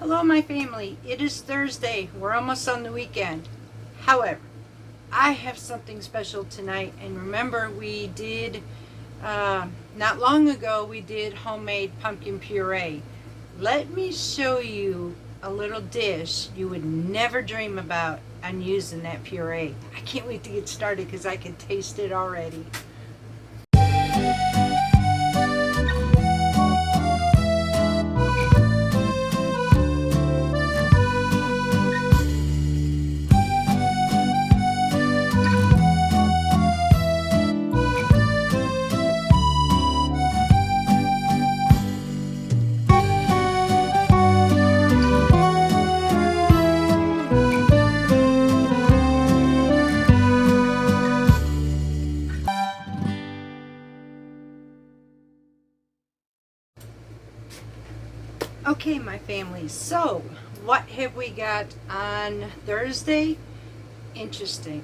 Hello my family, it is Thursday, we're almost on the weekend. However, I have something special tonight, and remember we did, not long ago we did homemade pumpkin puree. Let me show you a little dish you would never dream about on using that puree. I can't wait to get started because I can taste it already. Okay, my family, so what have we got on Thursday? Interesting.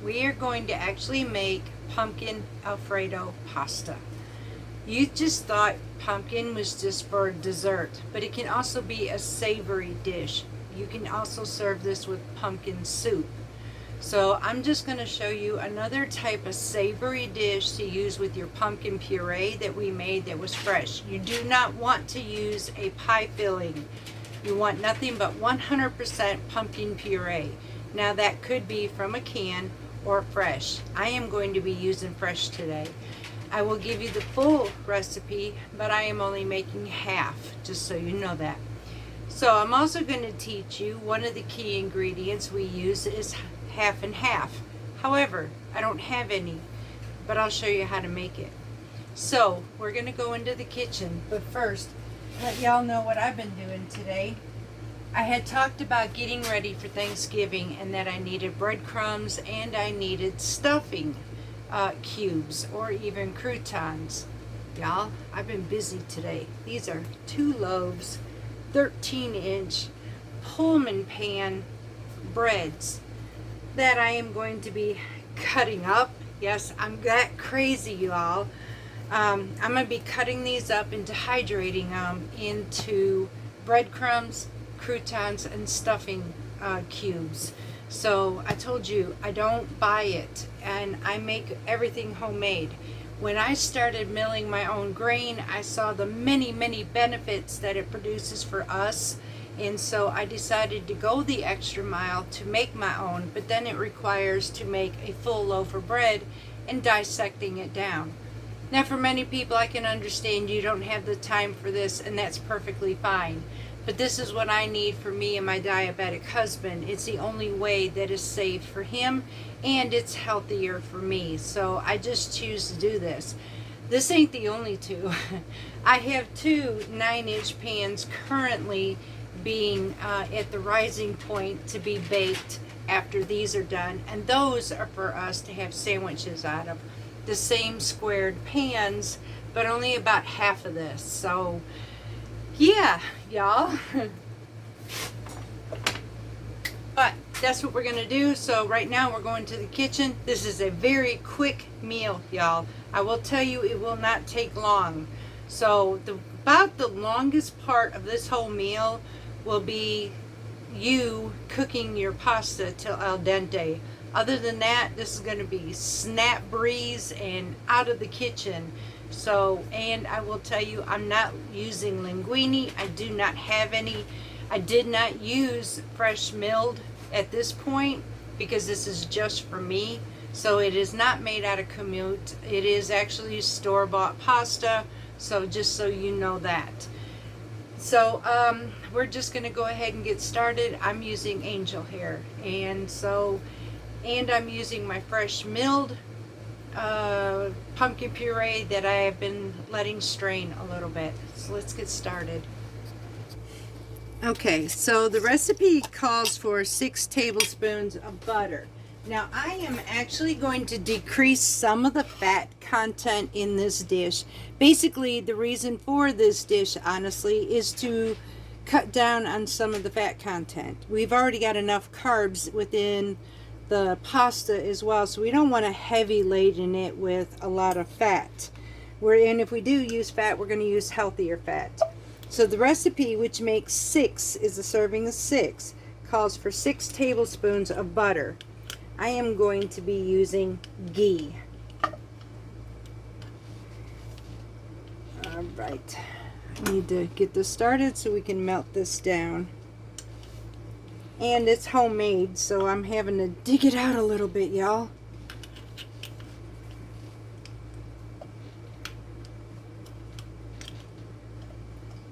We are going to actually make pumpkin Alfredo pasta. You just thought pumpkin was just for dessert, but it can also be a savory dish. You can also serve this with pumpkin soup. So I'm just going to show you another type of savory dish to use with your pumpkin puree that we made that was fresh. You do not want to use a pie filling. You want nothing but 100% pumpkin puree. Now that could be from a can or fresh. I am going to be using fresh today. I will give you the full recipe, but I am only making half, just so you know that. So I'm also going to teach you one of the key ingredients we use is half and half. However, I don't have any, but I'll show you how to make it. So we're going to go into the kitchen, but first let y'all know what I've been doing today. I had talked about getting ready for Thanksgiving and that I needed breadcrumbs and I needed stuffing cubes or even croutons. Y'all, I've been busy today. These are 2 loaves, 13-inch Pullman pan breads that I am going to be cutting up. Yes, I'm that crazy, y'all. I'm going to be cutting these up and dehydrating them into breadcrumbs, croutons, and stuffing cubes. So I told you I don't buy it, and I make everything homemade. When I started milling my own grain, I saw the many benefits that it produces for us. And so I decided to go the extra mile to make my own, but then it requires to make a full loaf of bread and dissecting it down. Now for many people, I can understand you don't have the time for this, and that's perfectly fine. But this is what I need for me and my diabetic husband. It's the only way that is safe for him, and it's healthier for me. So I just choose to do this. This ain't the only 2. I have 2 9-inch pans currently being at the rising point to be baked after these are done, and those are for us to have sandwiches out of. The same squared pans, but only about half of this. So yeah, y'all. But that's what we're gonna do. So right now we're going to the kitchen. This is a very quick meal, y'all. I will tell you it will not take long. So about the longest part of this whole meal will be you cooking your pasta till al dente. Other than that, this is going to be snap breeze and out of the kitchen. So, and I will tell you, I'm not using linguine. I do not have any. I did not use fresh milled at this point because this is just for me. So it is not made out of kamut. It is actually store-bought pasta. So just so you know that. So we're just going to go ahead and get started. I'm using angel hair, and I'm using my fresh milled pumpkin puree that I have been letting strain a little bit. So let's get started. Okay, so the recipe calls for 6 tablespoons of butter. Now I am actually going to decrease some of the fat content in this dish. Basically, the reason for this dish, honestly, is to cut down on some of the fat content. We've already got enough carbs within the pasta as well, so we don't want to heavy laden it with a lot of fat. And if we do use fat, we're going to use healthier fat. So the recipe, which makes 6, is a serving of 6, calls for 6 tablespoons of butter. I am going to be using ghee. All right, I need to get this started so we can melt this down. And it's homemade, so I'm having to dig it out a little bit, y'all.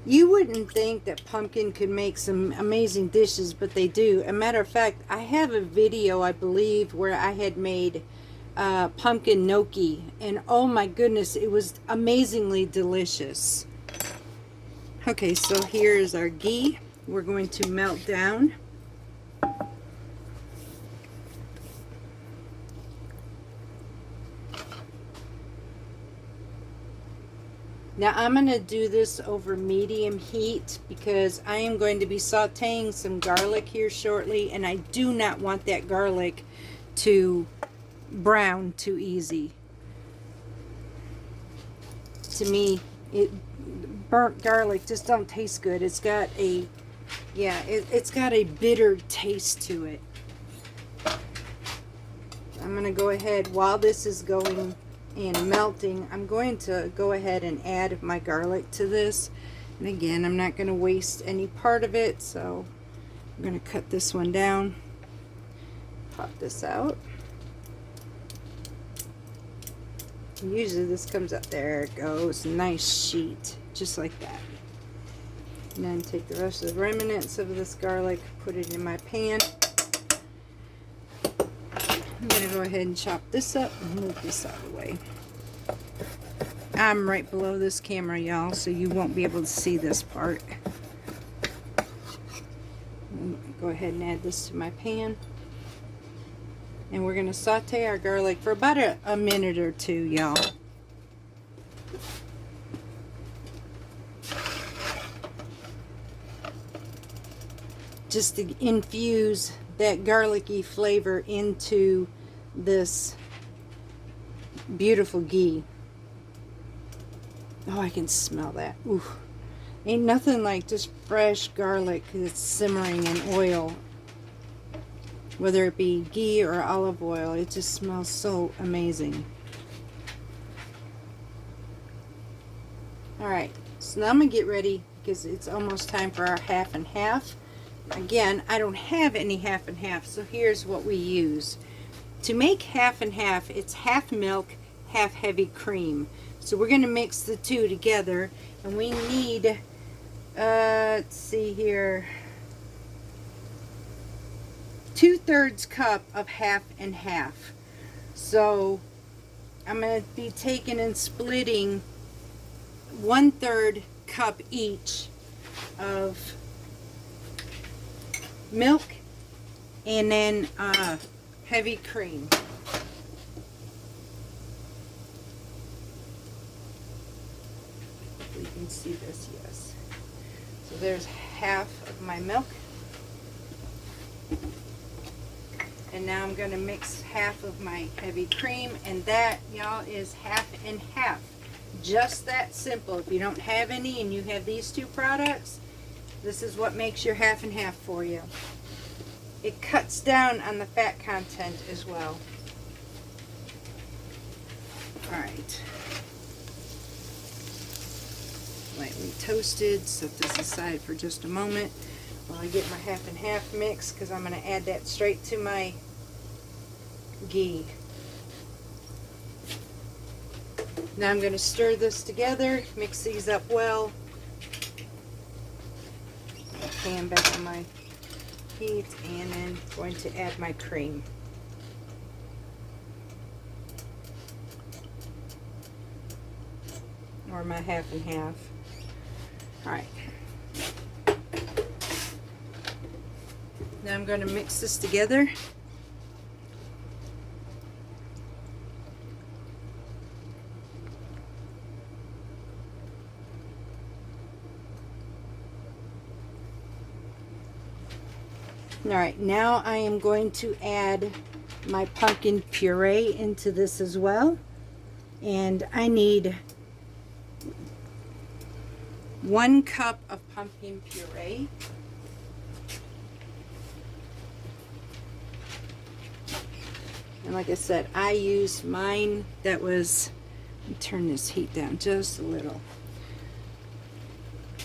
You wouldn't think that pumpkin could make some amazing dishes, but they do. As a matter of fact, I have a video, I believe, where I had made pumpkin gnocchi, and oh my goodness, it was amazingly delicious. Okay, so here's our ghee. We're going to melt down. Now I'm going to do this over medium heat because I am going to be sauteing some garlic here shortly, and I do not want that garlic to brown too easy. To me, burnt garlic just don't taste good. It's got a, yeah, it's got a bitter taste to it. I'm going to go ahead while this is going and melting. I'm going to go ahead and add my garlic to this, and again, I'm not going to waste any part of it, so I'm going to cut this one down, pop this out. And usually this comes up, there it goes, nice sheet, just like that. And then take the rest of the remnants of this garlic, put it in my pan. I'm going to go ahead and chop this up and move this out of the way. I'm right below this camera, y'all, so you won't be able to see this part. Go ahead and add this to my pan. And we're going to saute our garlic for about a minute or two, y'all. Just to infuse that garlicky flavor into this beautiful ghee. Oh, I can smell that. Ooh. Ain't nothing like just fresh garlic that's simmering in oil. Whether it be ghee or olive oil, it just smells so amazing. Alright, so now I'm going to get ready because it's almost time for our half and half. Again, I don't have any half and half, so here's what we use. To make half and half, it's half milk, half heavy cream. So we're going to mix the two together, and we need, let's see here, 2/3 cup of half and half. So I'm going to be taking and splitting 1/3 cup each of milk and then heavy cream. Hopefully you can see this, yes. So there's half of my milk. And now I'm going to mix half of my heavy cream, and that, y'all, is half and half. Just that simple. If you don't have any and you have these two products, this is what makes your half and half for you. It cuts down on the fat content as well. Alright. Lightly toasted. Set this aside for just a moment while I get my half and half mix, because I'm going to add that straight to my ghee. Now I'm going to stir this together, mix these up well. Pan back on my heat, and then going to add my cream. Or my half and half. Alright. Now I'm going to mix this together. Alright, now I am going to add my pumpkin puree into this as well. And I need 1 cup of pumpkin puree. And like I said, I used mine that was, let me turn this heat down just a little.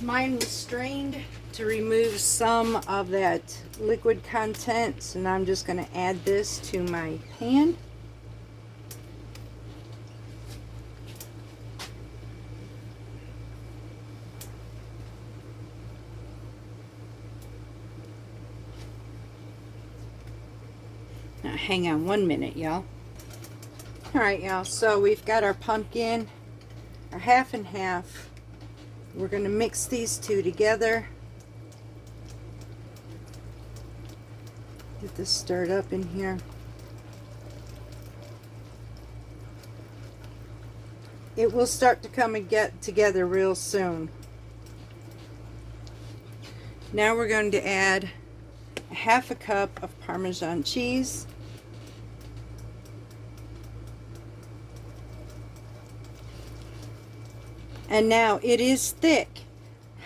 Mine was strained to remove some of that liquid content. So now I'm just going to add this to my pan. Now, hang on 1 minute, y'all. All right, y'all. So we've got our pumpkin, our half and half. We're going to mix these two together. Get this stirred up in here. It will start to come and get together real soon. Now we're going to add a half a cup of Parmesan cheese. And now it is thick.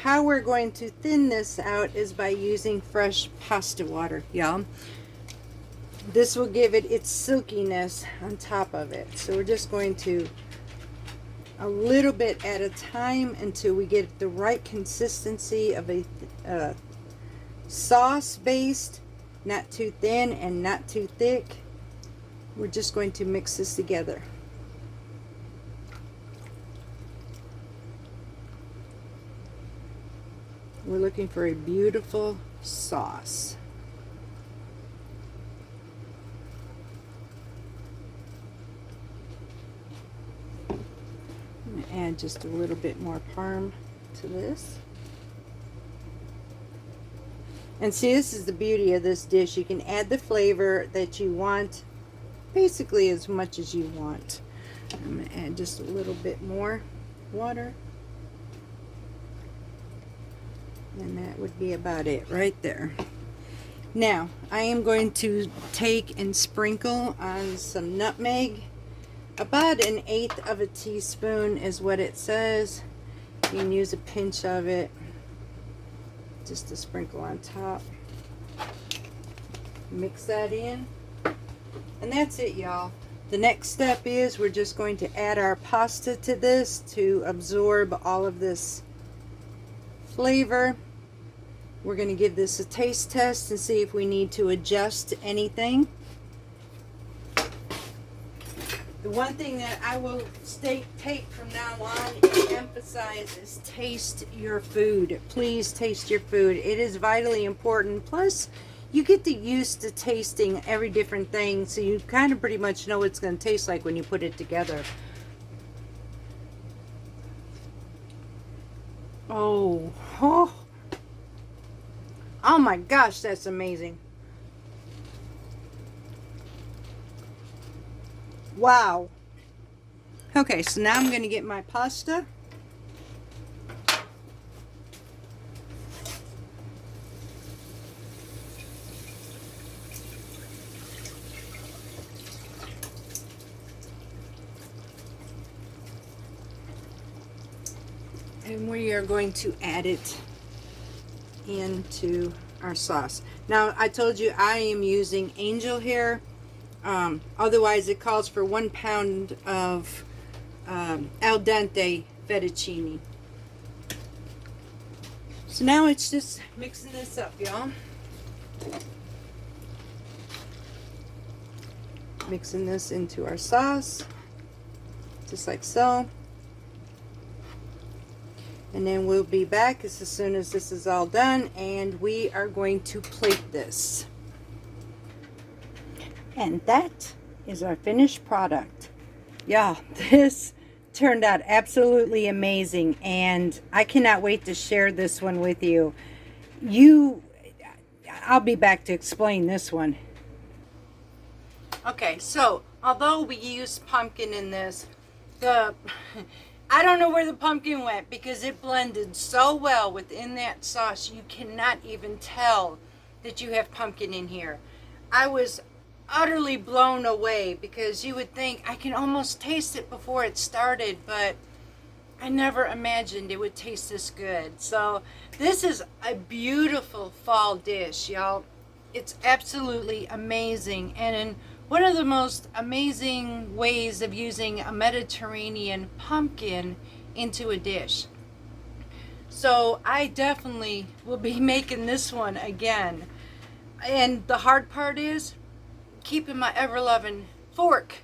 How we're going to thin this out is by using fresh pasta water, y'all. This will give it its silkiness on top of it. So we're just going to a little bit at a time until we get the right consistency of a sauce based, not too thin and not too thick. We're just going to mix this together. We're looking for a beautiful sauce. I'm going to add just a little bit more parm to this. And see, this is the beauty of this dish. You can add the flavor that you want, basically as much as you want. I'm going to add just a little bit more water. And that would be about it right there. Now, I am going to take and sprinkle on some nutmeg. About 1/8 of a teaspoon is what it says. You can use a pinch of it just to sprinkle on top. Mix that in. And that's it, y'all. The next step is we're just going to add our pasta to this to absorb all of this flavor. We're going to give this a taste test and see if we need to adjust anything. The one thing that I will take from now on and emphasize is taste your food. Please taste your food. It is vitally important. Plus, you get used to tasting every different thing, so you kind of pretty much know what it's going to taste like when you put it together. Oh, oh my gosh, that's amazing. Wow. Okay, so now I'm going to get my pasta. And we are going to add it into our sauce. Now, I told you I am using angel hair. Otherwise, it calls for 1 pound of al dente fettuccine. So now it's just mixing this up, y'all. Mixing this into our sauce, just like so. And then we'll be back as soon as this is all done, and we are going to plate this. And that is our finished product. Yeah, this turned out absolutely amazing, and I cannot wait to share this one with you. I'll be back to explain this one. Okay, so although we used pumpkin in this, I don't know where the pumpkin went because it blended so well within that sauce. You cannot even tell that you have pumpkin in here. I was utterly blown away because you would think I can almost taste it before it started, but I never imagined it would taste this good. So this is a beautiful fall dish, y'all. It's absolutely amazing, and in one of the most amazing ways of using a Mediterranean pumpkin into a dish. So I definitely will be making this one again. And the hard part is keeping my ever-loving fork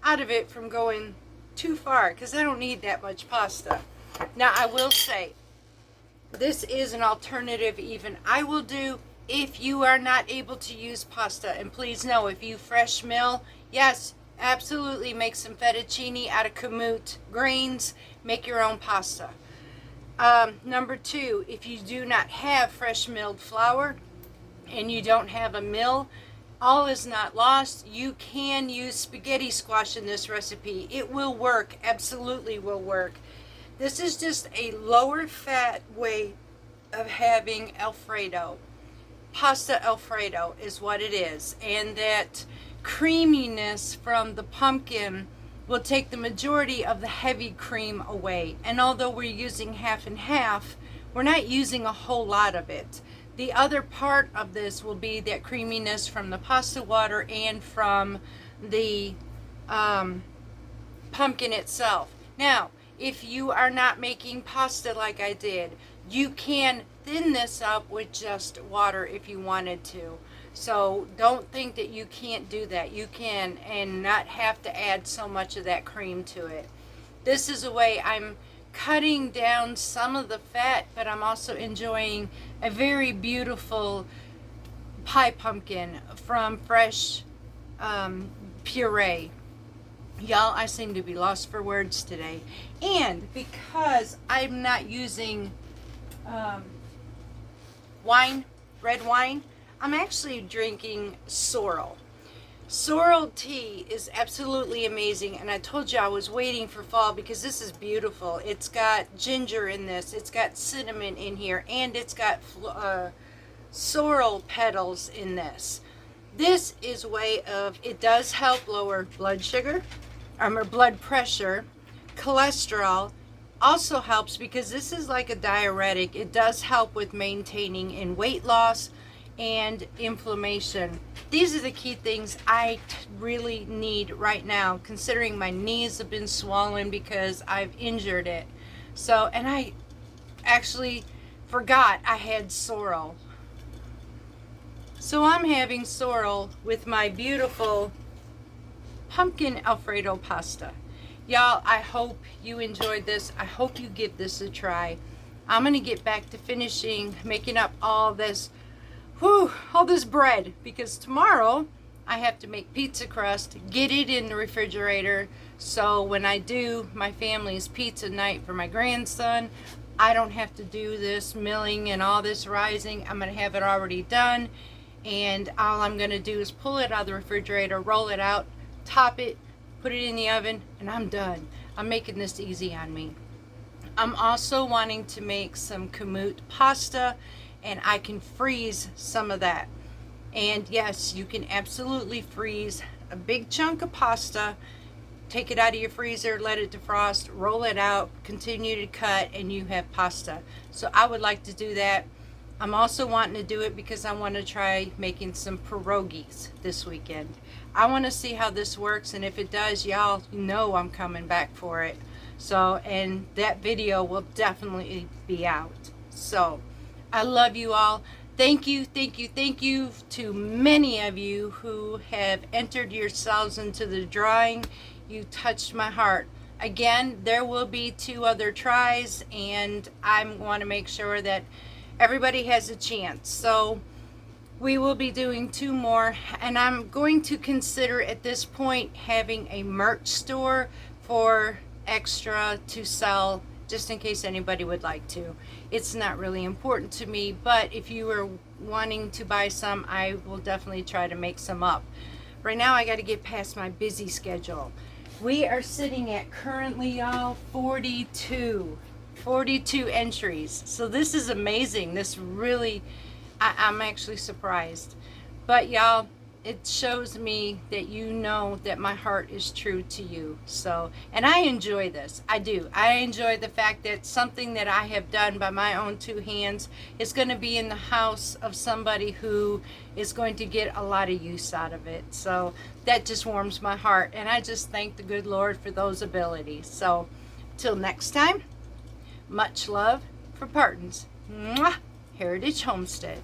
out of it from going too far, because I don't need that much pasta. Now I will say, this is an alternative even I will do if you are not able to use pasta. And please know, if you fresh mill, yes, absolutely make some fettuccine out of kamut grains, make your own pasta. Number two, if you do not have fresh milled flour and you don't have a mill, all is not lost. You can use spaghetti squash in this recipe. It will work, absolutely will work. This is just a lower fat way of having Alfredo. Pasta Alfredo is what it is. And that creaminess from the pumpkin will take the majority of the heavy cream away. And although we're using half and half, we're not using a whole lot of it. The other part of this will be that creaminess from the pasta water and from the pumpkin itself. Now, if you are not making pasta like I did, you can thin this up with just water if you wanted to. So don't think that you can't do that. You can, and not have to add so much of that cream to it. This is a way I'm cutting down some of the fat, but I'm also enjoying a very beautiful pie pumpkin from fresh puree. Y'all, I seem to be lost for words today. And because I'm not using red wine, I'm actually drinking sorrel. Sorrel tea is absolutely amazing, and I told you I was waiting for fall because this is beautiful. It's got ginger in this, it's got cinnamon in here, and it's got sorrel petals in this. This is a way of, it does help lower blood sugar, or blood pressure, cholesterol. Also helps because this is like a diuretic. It does help with maintaining in weight loss and inflammation. These are the key things I really need right now, considering my knees have been swollen because I've injured it. So, and I actually forgot I had sorrel. So I'm having sorrel with my beautiful pumpkin Alfredo pasta. Y'all, I hope you enjoyed this. I hope you give this a try. I'm going to get back to finishing making up all this bread, because tomorrow I have to make pizza crust, get it in the refrigerator, so when I do my family's pizza night for my grandson, I don't have to do this milling and all this rising. I'm going to have it already done, and all I'm going to do is pull it out of the refrigerator, roll it out, top it, put it in the oven, and I'm done. I'm making this easy on me. I'm also wanting to make some kamut pasta, and I can freeze some of that. And yes, you can absolutely freeze a big chunk of pasta, take it out of your freezer, let it defrost, roll it out, continue to cut, and you have pasta. So I would like to do that. I'm also wanting to do it because I want to try making some pierogies this weekend. I want to see how this works, and if it does, y'all know I'm coming back for it. So, and that video will definitely be out. So, I love you all. Thank you to many of you who have entered yourselves into the drawing. You touched my heart. Again, there will be 2 other tries, and I want to make sure that everybody has a chance. So we will be doing 2 more, and I'm going to consider at this point having a merch store for extra to sell, just in case anybody would like to. It's not really important to me, but if you are wanting to buy some, I will definitely try to make some up. Right now I got to get past my busy schedule. We are sitting at currently, y'all, 42 entries. So this is amazing. This really, I'm actually surprised. But y'all, it shows me that you know that my heart is true to you. So, and I enjoy this. I do. I enjoy the fact that something that I have done by my own two hands is going to be in the house of somebody who is going to get a lot of use out of it. So that just warms my heart. And I just thank the good Lord for those abilities. So till next time, much love for Parton's Heritage Homestead.